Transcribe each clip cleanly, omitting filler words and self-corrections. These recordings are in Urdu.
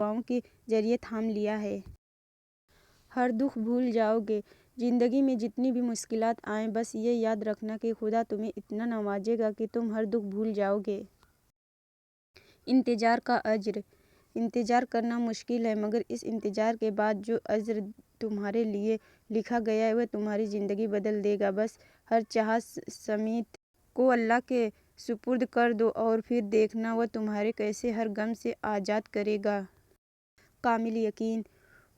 دعاؤں کے ذریعے تھام لیا ہے۔ ہر دکھ بھول جاؤ گے۔ زندگی میں جتنی بھی مشکلات آئیں، بس یہ یاد رکھنا کہ خدا تمہیں اتنا نوازے گا کہ تم ہر دکھ بھول جاؤ گے۔ انتظار کا اجر۔ انتظار کرنا مشکل ہے، مگر اس انتظار کے بعد جو اجر تمہارے لیے لکھا گیا ہے وہ تمہاری زندگی بدل دے گا۔ بس ہر چاہت سمیت کو اللہ کے سپرد کر دو اور پھر دیکھنا وہ تمہارے کیسے ہر غم سے آزاد کرے گا۔ کامل یقین۔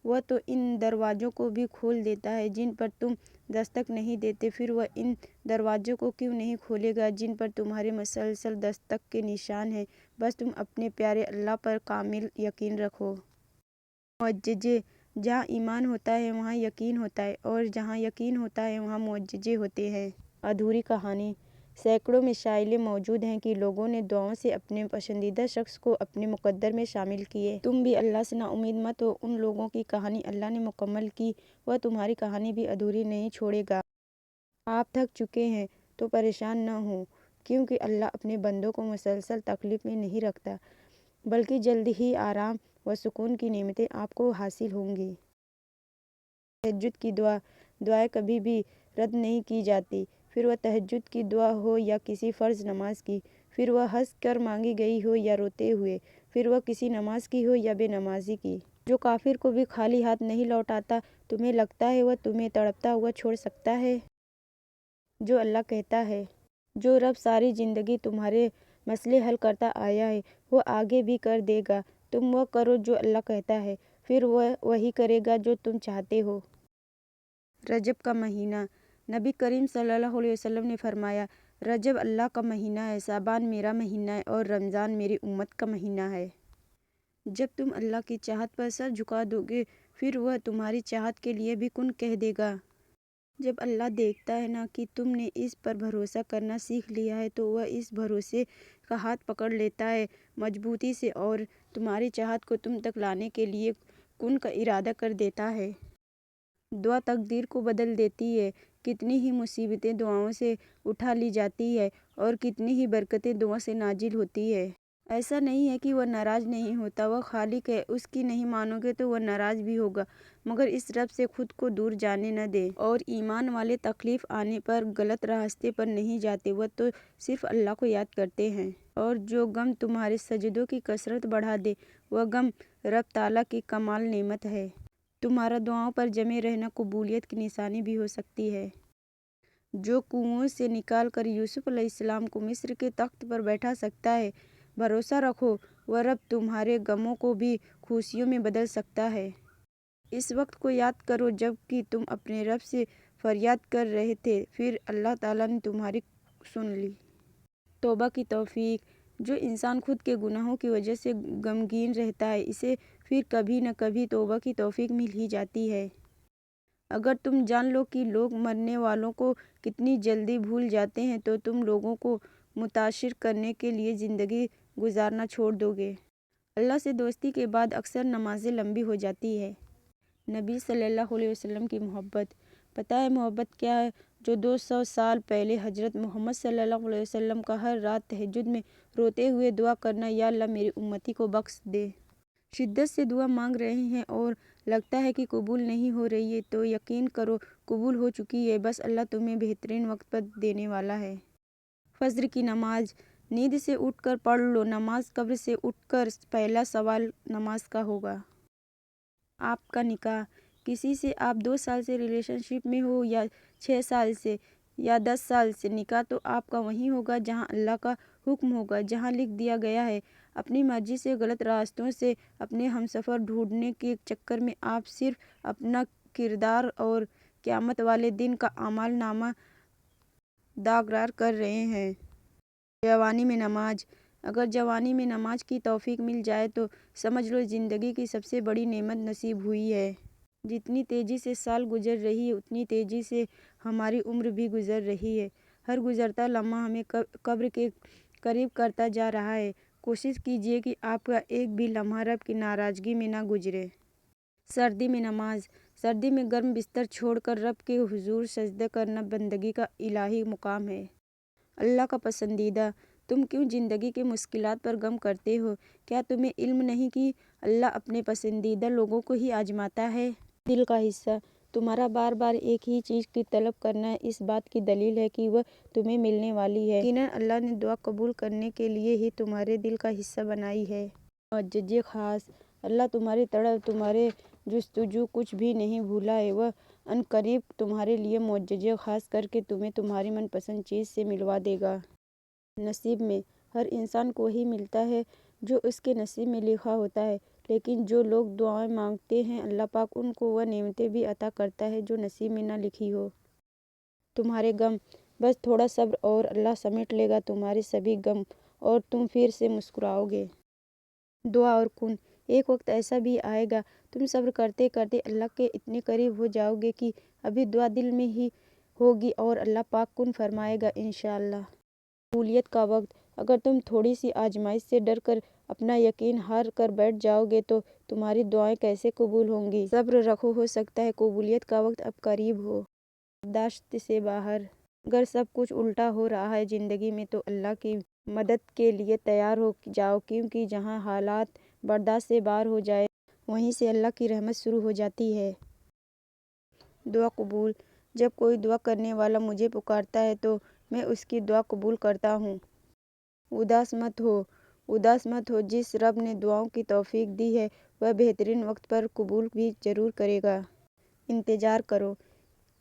وہ تو ان دروازوں کو بھی کھول دیتا ہے جن پر تم دستک نہیں دیتے، پھر وہ ان دروازوں کو کیوں نہیں کھولے گا جن پر تمہارے مسلسل دستک کے نشان ہیں۔ بس تم اپنے پیارے اللہ پر کامل یقین رکھو۔ معجزے۔ جہاں ایمان ہوتا ہے وہاں یقین ہوتا ہے، اور جہاں یقین ہوتا ہے وہاں معجزے ہوتے ہیں۔ ادھوری کہانی۔ سینکڑوں مشائل موجود ہیں کہ لوگوں نے دعاؤں سے اپنے پسندیدہ شخص کو اپنے مقدر میں شامل کیے۔ تم بھی اللہ سے نا امید مت ہو۔ ان لوگوں کی کہانی اللہ نے مکمل کی، وہ تمہاری کہانی بھی ادھوری نہیں چھوڑے گا۔ آپ تھک چکے ہیں تو پریشان نہ ہوں، کیونکہ اللہ اپنے بندوں کو مسلسل تکلیف میں نہیں رکھتا، بلکہ جلد ہی آرام و سکون کی نعمتیں آپ کو حاصل ہوں گی۔ تہجد کی دعا۔ دعائیں کبھی بھی رد نہیں کی جاتی، پھر وہ تہجد کی دعا ہو یا کسی فرض نماز کی، پھر وہ ہنس کر مانگی گئی ہو یا روتے ہوئے، پھر وہ کسی نماز کی ہو یا بے نمازی کی۔ جو کافر کو بھی خالی ہاتھ نہیں لوٹاتا، تمہیں لگتا ہے وہ تمہیں تڑپتا ہوا چھوڑ سکتا ہے؟ جو اللہ کہتا ہے، جو رب ساری زندگی تمہارے مسئلے حل کرتا آیا ہے، وہ آگے بھی کر دے گا۔ تم وہ کرو جو اللہ کہتا ہے، پھر وہ وہی کرے گا جو تم چاہتے ہو۔ رجب کا مہینہ۔ نبی کریم صلی اللہ علیہ وسلم نے فرمایا، رجب اللہ کا مہینہ ہے، شعبان میرا مہینہ ہے اور رمضان میری امت کا مہینہ ہے۔ جب تم اللہ کی چاہت پر سر جھکا دو گے، پھر وہ تمہاری چاہت کے لیے بھی کن کہہ دے گا۔ جب اللہ دیکھتا ہے نا کہ تم نے اس پر بھروسہ کرنا سیکھ لیا ہے، تو وہ اس بھروسے کا ہاتھ پکڑ لیتا ہے مضبوطی سے اور تمہاری چاہت کو تم تک لانے کے لیے کن کا ارادہ کر دیتا ہے۔ دعا تقدیر کو بدل دیتی ہے۔ کتنی ہی مصیبتیں دعاؤں سے اٹھا لی جاتی ہے اور کتنی ہی برکتیں دعا سے نازل ہوتی ہے۔ ایسا نہیں ہے کہ وہ ناراض نہیں ہوتا، وہ خالق ہے، اس کی نہیں مانو گے تو وہ ناراض بھی ہوگا، مگر اس رب سے خود کو دور جانے نہ دے۔ اور ایمان والے تکلیف آنے پر غلط راستے پر نہیں جاتے، وہ تو صرف اللہ کو یاد کرتے ہیں۔ اور جو غم تمہارے سجدوں کی کثرت بڑھا دے، وہ غم رب تعالیٰ کی کمال نعمت ہے۔ تمہارا دعاؤں پر جمے رہنا قبولیت کی نشانی بھی ہو سکتی ہے۔ جو کنویں سے نکال کر یوسف علیہ السلام کو مصر کے تخت پر بیٹھا سکتا ہے، بھروسہ رکھو وہ رب تمہارے غموں کو بھی خوشیوں میں بدل سکتا ہے۔ اس وقت کو یاد کرو جب کہ تم اپنے رب سے فریاد کر رہے تھے، پھر اللہ تعالیٰ نے تمہاری سن لی۔ توبہ کی توفیق۔ جو انسان خود کے گناہوں کی وجہ سے غمگین رہتا ہے، اسے پھر کبھی نہ کبھی توبہ کی توفیق مل ہی جاتی ہے۔ اگر تم جان لو کہ لوگ مرنے والوں کو کتنی جلدی بھول جاتے ہیں تو تم لوگوں کو متاثر کرنے کے لیے زندگی گزارنا چھوڑ دو گے۔ اللہ سے دوستی کے بعد اکثر نمازیں لمبی ہو جاتی ہیں۔ نبی صلی اللہ علیہ وسلم کی محبت۔ پتہ ہے محبت کیا ہے؟ جو 200 سال پہلے حضرت محمد صلی اللہ علیہ وسلم کا ہر رات تہجد میں روتے ہوئے دعا کرنا، یا اللہ میری امتی کو بخش دے۔ شدت سے دعا مانگ رہے ہیں اور لگتا ہے کہ قبول نہیں ہو رہی ہے، تو یقین کرو قبول ہو چکی ہے، بس اللہ تمہیں بہترین وقت پر دینے والا ہے۔ فجر کی نماز۔ نیند سے اٹھ کر پڑھ لو نماز۔ قبر سے اٹھ کر پہلا سوال نماز کا ہوگا۔ آپ کا نکاح۔ کسی سے آپ 2 سال سے ریلیشن شپ میں ہو یا 6 سال سے یا 10 سال سے، نکاح تو آپ کا وہیں ہوگا جہاں اللہ کا حکم ہوگا، جہاں لکھ دیا گیا ہے۔ اپنی مرضی سے غلط راستوں سے اپنے ہمسفر ڈھونڈنے کے چکر میں آپ صرف اپنا کردار اور قیامت والے دن کا اعمال نامہ داغدار کر رہے ہیں۔ جوانی میں نماز۔ اگر جوانی میں نماز کی توفیق مل جائے تو سمجھ لو زندگی کی سب سے بڑی نعمت نصیب ہوئی ہے۔ جتنی تیزی سے سال گزر رہی ہے، اتنی تیزی سے ہماری عمر بھی گزر رہی ہے۔ ہر گزرتا لمحہ ہمیں قبر کے قریب کرتا جا رہا ہے۔ کوشش کیجیے کہ آپ کا ایک بھی لمحہ رب کی ناراضگی میں نہ گزرے۔ سردی میں نماز۔ سردی میں گرم بستر چھوڑ کر رب کے حضور سجدہ کرنا بندگی کا الہی مقام ہے۔ اللہ کا پسندیدہ۔ تم کیوں زندگی کے مشکلات پر غم کرتے ہو؟ کیا تمہیں علم نہیں کہ اللہ اپنے پسندیدہ لوگوں کو ہی آزماتا ہے۔ دل کا حصہ، تمہارا بار بار ایک ہی چیز کی طلب کرنا اس بات کی دلیل ہے کہ وہ تمہیں ملنے والی ہے۔ یقیناً اللہ نے دعا قبول کرنے کے لیے ہی تمہارے دل کا حصہ بنائی ہے۔ معجزے خاص، اللہ تمہاری طلب، تمہارے جستجو کچھ بھی نہیں بھولا ہے۔ وہ عنقریب تمہارے لیے معجزے خاص کر کے تمہیں تمہاری من پسند چیز سے ملوا دے گا۔ نصیب میں، ہر انسان کو وہی ملتا ہے جو اس کے نصیب میں لکھا ہوتا ہے، لیکن جو لوگ دعائیں مانگتے ہیں اللہ پاک ان کو وہ نعمتیں بھی عطا کرتا ہے جو نصیب میں نہ لکھی ہو۔ تمہارے غم، بس تھوڑا صبر اور اللہ سمیٹ لے گا تمہارے سبھی غم اور تم پھر سے مسکراؤ گے۔ دعا اور کن، ایک وقت ایسا بھی آئے گا تم صبر کرتے کرتے اللہ کے اتنے قریب ہو جاؤ گے کہ ابھی دعا دل میں ہی ہوگی اور اللہ پاک کن فرمائے گا انشاءاللہ۔ قبولیت کا وقت، اگر تم تھوڑی سی آزمائش سے ڈر کر اپنا یقین ہار کر بیٹھ جاؤ گے تو تمہاری دعائیں کیسے قبول ہوں گی؟ صبر رکھو، ہو سکتا ہے قبولیت کا وقت اب قریب ہو۔ برداشت سے باہر، اگر سب کچھ الٹا ہو رہا ہے زندگی میں تو اللہ کی مدد کے لیے تیار ہو جاؤ، کیونکہ جہاں حالات برداشت سے باہر ہو جائے وہیں سے اللہ کی رحمت شروع ہو جاتی ہے۔ دعا قبول، جب کوئی دعا کرنے والا مجھے پکارتا ہے تو میں اس کی دعا قبول کرتا ہوں۔ اداس مت ہو، جس رب نے دعاؤں کی توفیق دی ہے وہ بہترین وقت پر قبول بھی ضرور کرے گا۔ انتظار کرو،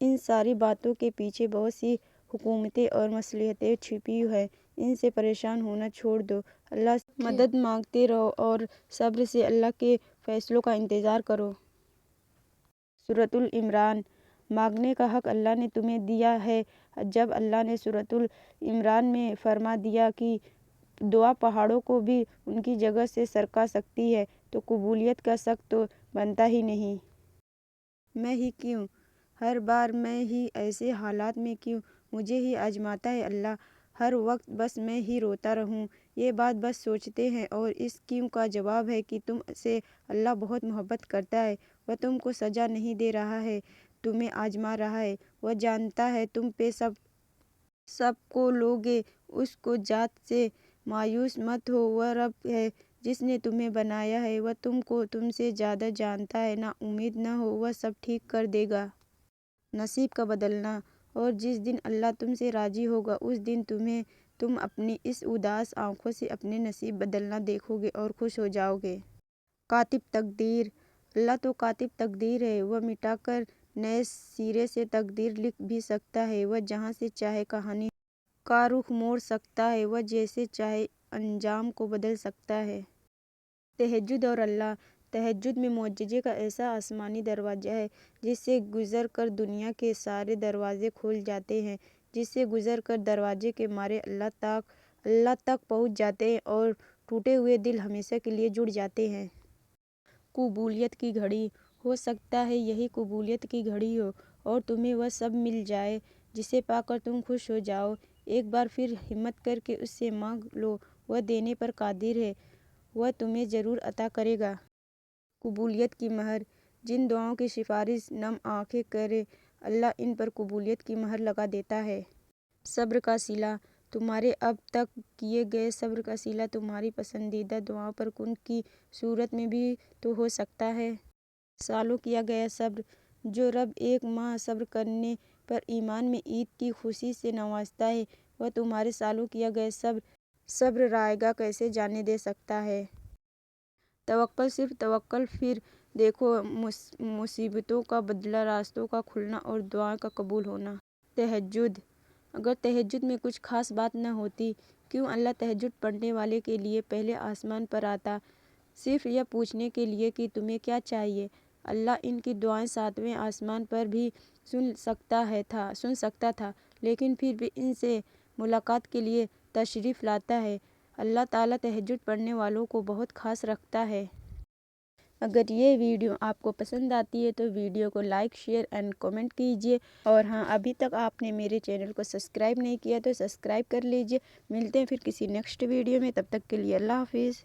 ان ساری باتوں کے پیچھے بہت سی حکمتیں اور مصلحتیں چھپی ہیں، ان سے پریشان ہونا چھوڑ دو، اللہ سے مدد مانگتے رہو اور صبر سے اللہ کے فیصلوں کا انتظار کرو۔ سورۃ العمران، مانگنے کا حق اللہ نے تمہیں دیا ہے۔ جب اللہ نے سورۃ العمران میں فرما دیا کہ دعا پہاڑوں کو بھی ان کی جگہ سے سرکا سکتی ہے تو قبولیت کا شک تو بنتا ہی نہیں۔ میں ہی کیوں، ہر بار میں ہی، ایسے حالات میں کیوں مجھے ہی آزماتا ہے اللہ، ہر وقت بس میں ہی روتا رہوں؟ یہ بات بس سوچتے ہیں اور اس کیوں کا جواب ہے کہ تم سے اللہ بہت محبت کرتا ہے، وہ تم کو سزا نہیں دے رہا ہے، تمہیں آزما رہا ہے، وہ جانتا ہے تم پہ سب کو لوگے، اس کو ذات سے مایوس مت ہو، وہ رب ہے جس نے تمہیں بنایا ہے، وہ تم کو تم سے زیادہ جانتا ہے، نا امید نہ ہو، وہ سب ٹھیک کر دے گا۔ نصیب کا بدلنا، اور جس دن اللہ تم سے راضی ہوگا اس دن تم اپنی اس اداس آنکھوں سے اپنے نصیب بدلنا دیکھو گے اور خوش ہو جاؤ گے۔ کاتب تقدیر، اللہ تو کاتب تقدیر ہے، وہ مٹا کر نئے سرے سے تقدیر لکھ بھی سکتا ہے، وہ جہاں سے چاہے کہانی کا رخ موڑ سکتا ہے، وہ جیسے چاہے انجام کو بدل سکتا ہے۔ تہجد اور اللہ، تہجد میں معجزے کا ایسا آسمانی دروازہ ہے جس سے گزر کر دنیا کے سارے دروازے کھل جاتے ہیں، جس سے گزر کر دروازے کے مارے اللہ تک پہنچ جاتے ہیں اور ٹوٹے ہوئے دل ہمیشہ کے لیے جڑ جاتے ہیں۔ قبولیت کی گھڑی، ہو سکتا ہے یہی قبولیت کی گھڑی ہو اور تمہیں وہ سب مل جائے جسے پا کر تم خوش ہو جاؤ۔ ایک بار پھر ہمت کر کے اس سے مانگ لو، وہ دینے پر قادر ہے، وہ تمہیں ضرور عطا کرے گا۔ قبولیت کی مہر، جن دعاؤں کی سفارش نم آنکھیں کرے اللہ ان پر قبولیت کی مہر لگا دیتا ہے۔ صبر کا صلہ، تمہارے اب تک کیے گئے صبر کا صلہ تمہاری پسندیدہ دعاؤں پر کن کی صورت میں بھی تو ہو سکتا ہے۔ سالوں کیا گیا صبر، جو رب ایک ماہ صبر کرنے پر ایمان میں عید کی خوشی سے نوازتا ہے، وہ تمہارے سالوں کیا گیا صبر رائگاں کیسے جانے دے سکتا ہے۔ توکل، صرف توکل، پھر دیکھو مصیبتوں کا بدلہ، راستوں کا کھلنا اور دعائیں کا قبول ہونا۔ تہجد، اگر تہجد میں کچھ خاص بات نہ ہوتی کیوں اللہ تہجد پڑھنے والے کے لیے پہلے آسمان پر آتا، صرف یہ پوچھنے کے لیے کہ تمہیں کیا چاہیے؟ اللہ ان کی دعائیں ساتویں آسمان پر بھی سن سکتا تھا، لیکن پھر بھی ان سے ملاقات کے لیے تشریف لاتا ہے۔ اللہ تعالیٰ تہجد پڑھنے والوں کو بہت خاص رکھتا ہے۔ اگر یہ ویڈیو آپ کو پسند آتی ہے تو ویڈیو کو لائک، شیئر اینڈ کمنٹ کیجیے، اور ہاں، ابھی تک آپ نے میرے چینل کو سبسکرائب نہیں کیا تو سبسکرائب کر لیجیے۔ ملتے ہیں پھر کسی نیکسٹ ویڈیو میں، تب تک کے لیے اللہ حافظ۔